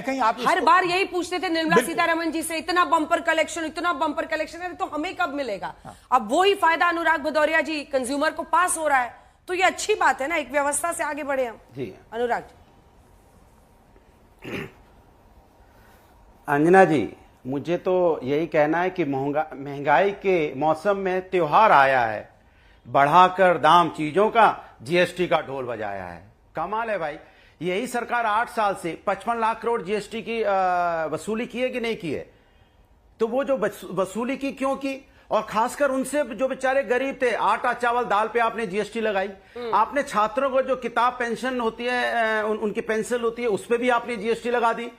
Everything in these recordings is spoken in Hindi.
कहीं आप हर बार यही पूछते थे निर्मला सीतारमण जी से, इतना बम्पर कलेक्शन है तो हमें कब मिलेगा? अब वो ही फायदा अनुराग भदौरिया जी कंज्यूमर को पास हो रहा है, तो ये अच्छी बात है ना, एक व्यवस्था से आगे बढ़े हम जी। अनुराग जी। अंजना जी, मुझे तो यही कहना है कि महंगाई के मौसम में त्योहार आया है, बढ़ाकर दाम चीजों का, जीएसटी का ढोल बजाया है। कमाल है भाई, यही सरकार 8 साल से 55 लाख करोड़ जीएसटी की वसूली की है कि नहीं की है? तो वो जो वसूली की क्यों की? और खासकर उनसे जो बेचारे गरीब थे, आटा चावल दाल पे आपने जीएसटी लगाई। आपने छात्रों को जो किताब पेंशन होती है, उनकी पेंशन होती है, उस पर भी आपने जीएसटी लगा दी।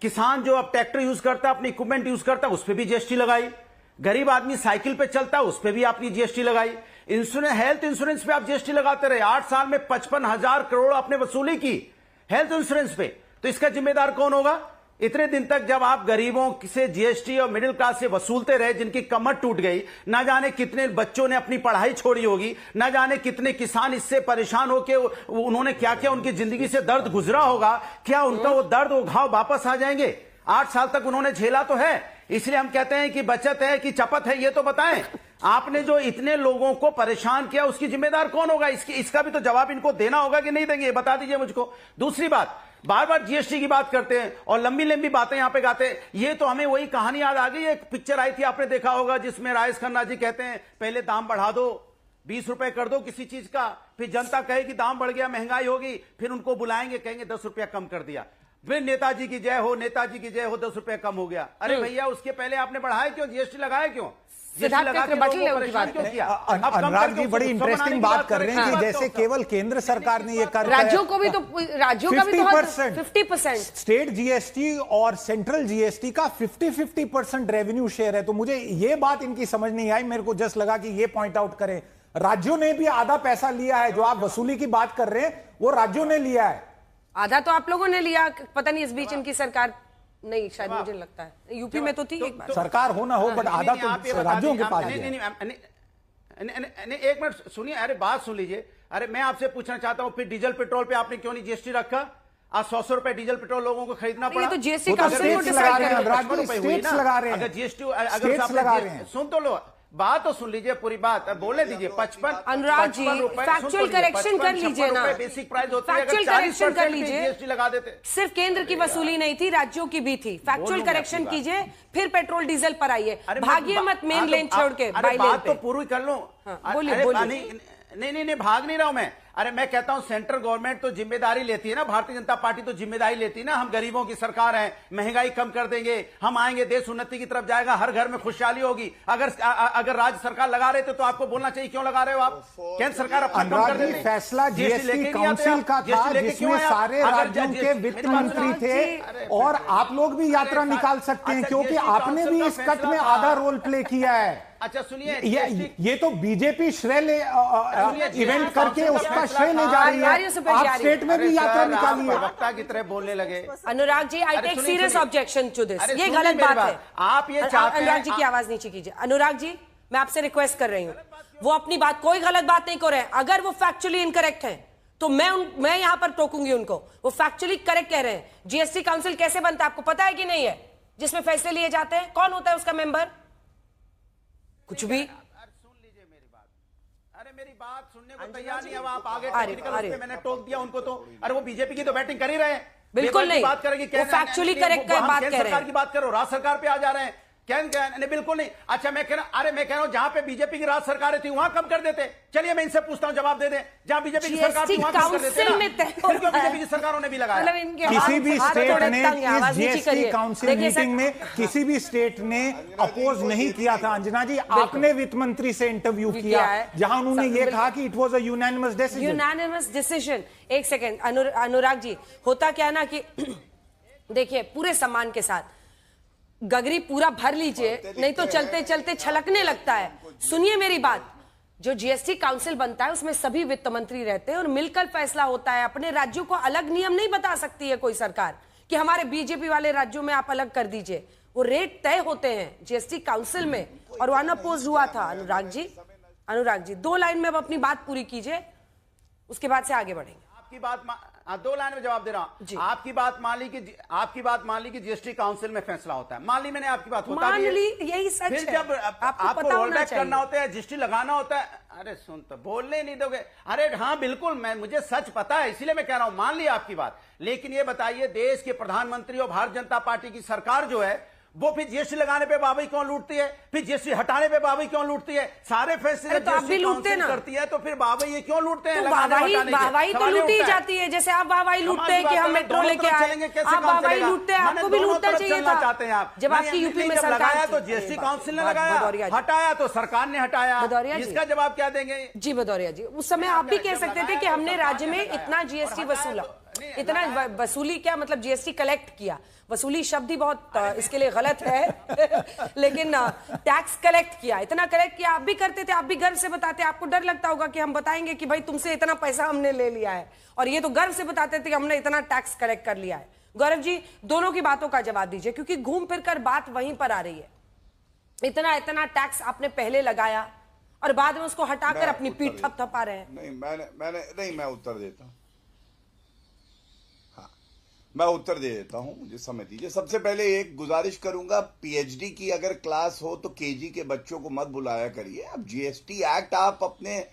किसान जो अब ट्रैक्टर यूज करता है, अपनी इक्विपमेंट यूज करता है, उस पर भी जीएसटी लगाई। गरीब आदमी साइकिल पे चलता है, उस पर भी आपने जीएसटी लगाई। हेल्थ इंश्योरेंस पे आप जीएसटी लगाते रहे। 8 साल में 55,000 करोड़ आपने वसूली की हेल्थ इंश्योरेंस पे। तो इसका जिम्मेदार कौन होगा? इतने दिन तक जब आप गरीबों से जीएसटी और मिडिल क्लास से वसूलते रहे, जिनकी कमर टूट गई, ना जाने कितने बच्चों ने अपनी पढ़ाई छोड़ी होगी, ना जाने कितने किसान इससे परेशान होकर उन्होंने क्या क्या उनकी जिंदगी से दर्द गुजरा होगा, क्या उनका वो दर्द वो घाव वापस आ जाएंगे? 8 साल तक उन्होंने झेला तो है, इसलिए हम कहते हैं कि बचत है कि चपत है, ये तो बताएं। आपने जो इतने लोगों को परेशान किया, उसकी जिम्मेदार कौन होगा? इसका भी तो जवाब इनको देना होगा कि नहीं देंगे, बता दीजिए मुझको। दूसरी बात, बार बार जीएसटी की बात करते हैं और लंबी लंबी बातें यहां पे गाते हैं। ये तो हमें वही कहानी याद आ गई, एक पिक्चर आई थी, आपने देखा होगा, जिसमें राजेश खन्ना जी कहते हैं पहले दाम बढ़ा दो, 20 रुपए कर दो किसी चीज का, फिर जनता कहे कि दाम बढ़ गया, महंगाई होगी, फिर उनको बुलाएंगे, कहेंगे 10 रुपया कम कर दिया, फिर नेताजी की जय हो, नेताजी की जय हो, 10 रुपया कम हो गया। अरे भैया, उसके पहले आपने बढ़ाया क्यों? जीएसटी लगाया क्यों? अनुराग जी बड़ी इंटरेस्टिंग बात कर रहे हैं कि जैसे केवल केंद्र सरकार ने ये कर, राज्यों का भी तो 50%, स्टेट जीएसटी और सेंट्रल जीएसटी का 50-50% रेवेन्यू शेयर है। तो मुझे ये बात इनकी समझ नहीं आई, मेरे को जस्ट लगा कि ये पॉइंट आउट करें। राज्यों ने भी आधा पैसा लिया है, जो आप वसूली की बात कर रहे हैं वो राज्यों ने लिया है, आधा तो आप लोगों ने लिया, पता नहीं इस बीच इनकी सरकार नहीं, शायद मुझे लगता है यूपी में तो थी एक बार सरकार हो ना हो, बट आधा तो राज्यों के पास है। एक मिनट सुनिए, अरे बात सुन लीजिए। अरे मैं आपसे पूछना चाहता हूं, फिर डीजल पेट्रोल पे आपने क्यों नहीं जीएसटी रखा? आज 100 रुपए डीजल पेट्रोल लोगों को खरीदना पड़ा। तो जीएसटी काउंसिल को डिसाइड लगा रहे हैं, अगर जीएसटी, अगर सुन तो लो, बात तो सुन लीजिए, पूरी बात बोलने दीजिए। 55 अनुराग जी, फैक्चुअल करेक्शन कर लीजिए ना, बेसिक प्राइस होती है, फैक्चुअल करेक्शन कर लीजिए। जीएसटी लगा देते। सिर्फ केंद्र की वसूली नहीं थी, राज्यों की भी थी। फैक्चुअल करेक्शन कीजिए, फिर पेट्रोल डीजल पर आइए, भागिए मत मेन लेन छोड़ के बाई लेन पे। तो पूरी कर लो। बोलिए। नहीं, भाग नहीं रहा हूं मैं। अरे मैं कहता हूं सेंट्रल गवर्नमेंट तो जिम्मेदारी लेती है ना, भारतीय जनता पार्टी तो जिम्मेदारी लेती है ना। हम गरीबों की सरकार है, महंगाई कम कर देंगे, हम आएंगे, देश उन्नति की तरफ जाएगा, हर घर में खुशहाली होगी। अगर राज्य सरकार लगा रहे थे तो आपको बोलना चाहिए क्यों लगा रहे हो आप? केंद्र सरकार अपना कम कर देती। फैसला जीएसटी काउंसिल का था, जिसमें सारे राज्यों के वित्त मंत्री थे, और आप लोग भी यात्रा निकाल सकते हैं, क्योंकि आपने भी इस कट में आधा रोल प्ले किया है। अच्छा सुनिए, ये तो बीजेपी श्रेय इवेंट करके उसका श्रेय ले जा रही है, आप स्टेट में भी यात्रा निकाली है। वक्ता की तरह बोलने लगे। Anurag ji, I take serious objection to this, ये गलत बात है। आप ये चाहते हैं, अनुराग जी की आवाज नीचे कीजिए। अनुराग जी, मैं आपसे रिक्वेस्ट कर रही हूँ, वो अपनी बात, कोई गलत बात नहीं कर रहे हैं। अगर वो फैक्चुअली इनकरेक्ट है तो मैं यहां पर टोकूंगी उनको। वो फैक्चुअली करेक्ट कह रहे हैं। जीएसटी काउंसिल कैसे बनता है आपको पता है कि नहीं है? जिसमें फैसले लिए जाते हैं, कौन होता है उसका मेंबर? कुछ भी। सुन लीजिए मेरी बात। अरे मेरी बात सुनने को तैयार नहीं। अब आप आगे टेक्निकल, मैंने टोक दिया उनको तो। अरे वो बीजेपी की तो बैटिंग कर ही रहे हैं, बिल्कुल नहीं बात करेंगे। वो फैक्चुअली करेक्ट बात कह रहे हैं। सरकार की बात करो, राज्य सरकार पे आ जा रहे हैं। नहीं, बिल्कुल नहीं। अच्छा मैं कह रहा हूं जहां पे बीजेपी की राज्य सरकारें थी वहां कम कर देते। चलिए मैं इनसे पूछता हूं, जवाब दे दें। जहां बीजेपी की सरकार थी वहां कम कर देते ना, बीजेपी की सरकारों ने भी लगाया। किसी भी स्टेट ने इस जीएसटी काउंसिल मीटिंग में किसी भी स्टेट ने अपोज नहीं किया था। अंजना जी, आपने वित्त मंत्री से इंटरव्यू किया जहां उन्होंने ये कहा कि it was a unanimous decision. एक सेकेंड अनुराग जी, होता क्या ना कि देखिए, पूरे सम्मान के साथ गगरी पूरा भर लीजिए, नहीं तो चलते चलते छलकने लगता है। सुनिए मेरी बात, जो जीएसटी काउंसिल बनता है उसमें सभी वित्त मंत्री रहते हैं और मिलकर फैसला होता है। अपने राज्यों को अलग नियम नहीं बता सकती है कोई सरकार कि हमारे बीजेपी वाले राज्यों में आप अलग कर दीजिए। वो रेट तय होते हैं जीएसटी काउंसिल में, और वो अनअपोज्ड हुआ था। अनुराग जी 2 लाइन में अब अपनी बात पूरी कीजिए, उसके बाद से आगे बढ़ेंगे। आपकी बात 2 लाइन में जवाब दे रहा हूं। आपकी बात मान ली कि जीएसटी काउंसिल में फैसला होता है, मान ली मैंने आपकी बात, होता मान भी है। ली, यही सच फिर है। जब आपको रोल बैक करना होता है, जीएसटी लगाना होता है, अरे सुन तो बोलने नहीं दोगे। अरे हाँ बिल्कुल, मुझे सच पता है, इसीलिए मैं कह रहा हूं, मान ली आपकी बात। लेकिन ये बताइए, देश के प्रधानमंत्री और भारतीय जनता पार्टी की सरकार जो है, वो फिर जीएसटी लगाने पे बाबई क्यों लूटती है, फिर जीएसटी हटाने पे बाबई क्यों लूटती है? सारे फैसले तो आप भी लूटते ना करती है, तो फिर बाबई ये क्यों लूटते हैं? वाहवाही तो लूटी जाती है, जैसे आप वाहवाही लूटते हैं कि हम मेट्रो लेके आए, आप वाहवाही लूटते हैं, आपको भी लूटना चाहिए था। चाहते हैं आप? जब आपकी यूपी में सरकार लगाया तो जीएसटी काउंसिल ने लगाया, हटाया तो सरकार ने हटाया। इसका जवाब क्या देंगे? जी भदौरिया जी, उस समय आप भी कह सकते थे कि हमने राज्य में इतना जीएसटी वसूला, इतना वसूली, क्या मतलब जीएसटी कलेक्ट किया। वसूली शब्द ही बहुत इसके लिए गलत है लेकिन टैक्स कलेक्ट किया, इतना कलेक्ट किया। आप भी करते थे, आप भी गर्व से बताते। आपको डर लगता होगा कि हम बताएंगे कि भाई तुमसे इतना पैसा हमने ले लिया है, और ये तो गर्व से बताते थे कि हमने इतना टैक्स कलेक्ट कर लिया है। गौरव जी, दोनों की बातों का जवाब दीजिए, क्योंकि घूम फिर कर बात वहीं पर आ रही है। इतना टैक्स आपने पहले लगाया और बाद में उसको हटाकर अपनी पीठ थपथपा रहे हैं। मैं उत्तर देता हूं। मैं उत्तर दे देता हूं, मुझे समय दीजिए। सबसे पहले एक गुजारिश करूंगा, पीएचडी की अगर क्लास हो तो केजी के बच्चों को मत बुलाया करिए। अब जीएसटी एक्ट आप अपने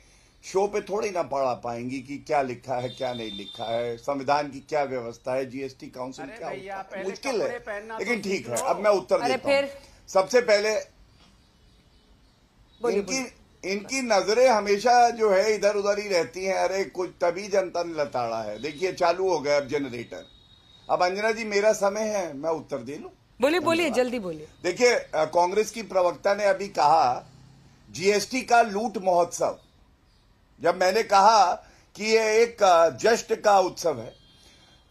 शो पे थोड़ी ना पढ़ा पाएंगी कि क्या लिखा है क्या नहीं लिखा है, संविधान की क्या व्यवस्था है, जीएसटी काउंसिल क्या होता है, मुश्किल है। लेकिन ठीक है, अब मैं उत्तर देता हूं। सबसे पहले इनकी नजरें हमेशा जो है इधर उधर ही रहती हैं। अरे कुछ तभी जनता ने लताड़ा है। देखिए चालू हो गया अब जनरेटर। अब अंजना जी मेरा समय है, मैं उत्तर दे लूं? बोलिए जल्दी बोलिए। देखिए कांग्रेस की प्रवक्ता ने अभी कहा जीएसटी का लूट महोत्सव। जब मैंने कहा कि ये एक जश्न का उत्सव है,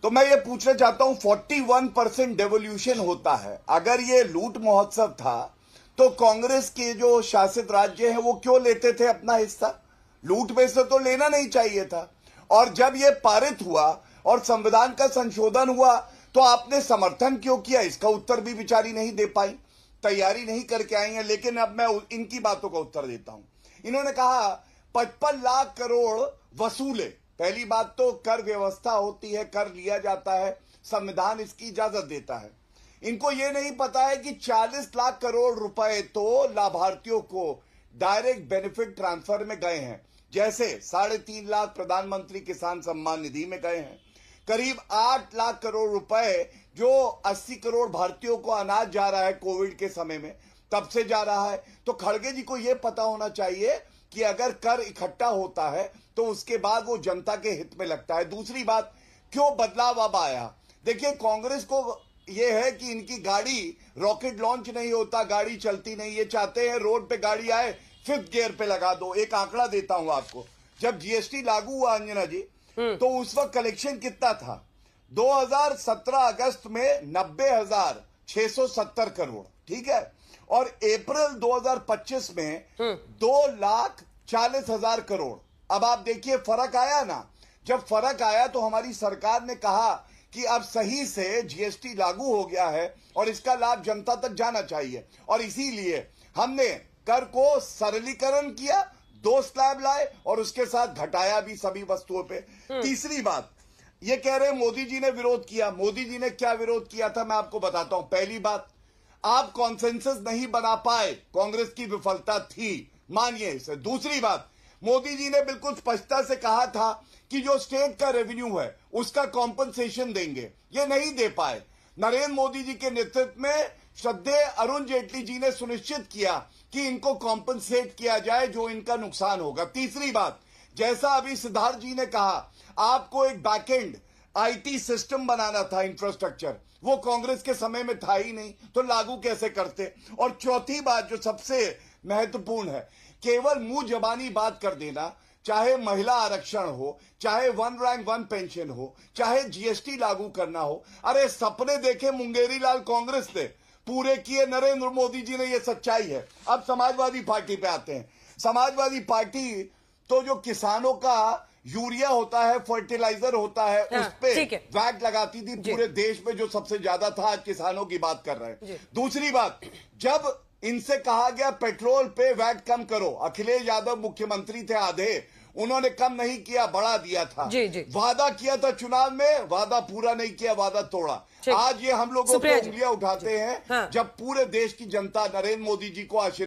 तो मैं ये पूछना चाहता हूं, 41% डेवोल्यूशन होता है। अगर ये लूट महोत्सव था तो कांग्रेस के जो शासित राज्य हैं वो क्यों लेते थे अपना हिस्सा? लूट में से तो लेना नहीं चाहिए था। और जब ये पारित हुआ और संविधान का संशोधन हुआ तो आपने समर्थन क्यों किया? इसका उत्तर भी बेचारी नहीं दे पाई, तैयारी नहीं करके आई है। लेकिन अब मैं इनकी बातों का उत्तर देता हूं। इन्होंने कहा 55 लाख करोड़ वसूले। पहली बात तो कर व्यवस्था होती है, कर लिया जाता है, संविधान इसकी इजाजत देता है। इनको यह नहीं पता है कि 40 लाख करोड़ रुपए तो लाभार्थियों को डायरेक्ट बेनिफिट ट्रांसफर में गए हैं। जैसे 3.5 लाख प्रधानमंत्री किसान सम्मान निधि में गए हैं, करीब 8 लाख करोड़ रुपए जो 80 करोड़ भारतीयों को अनाज जा रहा है कोविड के समय में, तब से जा रहा है। तो खड़गे जी को यह पता होना चाहिए कि अगर कर इकट्ठा होता है तो उसके बाद वो जनता के हित में लगता है। दूसरी बात, क्यों बदलाव अब आया? देखिए कांग्रेस को यह है कि इनकी गाड़ी रॉकेट लॉन्च नहीं होता, गाड़ी चलती नहीं। ये चाहते हैं रोड पे गाड़ी आए 5th गियर पे लगा दो। एक आंकड़ा देता हूं आपको, जब जीएसटी लागू हुआ अंजना जी, तो उस वक्त कलेक्शन कितना था? 2017 अगस्त में 90,670 करोड़, ठीक है। और अप्रैल 2025 में 2,40,000 करोड़। अब आप देखिए फर्क आया ना। जब फर्क आया तो हमारी सरकार ने कहा कि अब सही से जीएसटी लागू हो गया है और इसका लाभ जनता तक जाना चाहिए, और इसीलिए हमने कर को सरलीकरण किया, 2 स्लैब लाए और उसके साथ घटाया भी सभी वस्तुओं पे। तीसरी बात, ये कह रहे हैं मोदी जी ने विरोध किया। मोदी जी ने क्या विरोध किया था मैं आपको बताता हूं। पहली बात, आप कॉन्सेंसस नहीं बना पाए, कांग्रेस की विफलता थी, मानिए इसे। दूसरी बात, मोदी जी ने बिल्कुल स्पष्टता से कहा था कि जो स्टेट का रेवेन्यू है उसका कॉम्पनसेशन देंगे, ये नहीं दे पाए। नरेंद्र मोदी जी के नेतृत्व में श्रद्धेय अरुण जेटली जी ने सुनिश्चित किया कि इनको कॉम्पनसेट किया जाए जो इनका नुकसान होगा। तीसरी बात, जैसा अभी सिद्धार्थ जी ने कहा, आपको एक बैकएंड आईटी सिस्टम बनाना था, इंफ्रास्ट्रक्चर, वो कांग्रेस के समय में था ही नहीं, तो लागू कैसे करते? और चौथी बात जो सबसे महत्वपूर्ण है, केवल मुंह जबानी बात कर देना, चाहे महिला आरक्षण हो, चाहे 1 रैंक 1 पेंशन हो, चाहे जीएसटी लागू करना हो। अरे सपने देखे मुंगेरी लाल कांग्रेस ने, पूरे किए नरेंद्र मोदी जी ने, ये सच्चाई है। अब समाजवादी पार्टी पे आते हैं। समाजवादी पार्टी तो जो किसानों का यूरिया होता है, फर्टिलाइजर होता है, उस पे वैट लगाती थी पूरे देश में, जो सबसे ज्यादा था। आज किसानों की बात कर रहे हैं। दूसरी बात, जब इनसे कहा गया पेट्रोल पे वैट कम करो, अखिलेश यादव मुख्यमंत्री थे आधे, उन्होंने कम नहीं किया, बढ़ा दिया था। जी, जी। वादा किया था चुनाव में, वादा पूरा नहीं किया, वादा तोड़ा। ठीक। आज ये हम लोगों को सुप्रिया जी। उंगलियां उठाते हैं हाँ। जब पूरे देश की जनता नरेंद्र मोदी जी को आशीर्वाद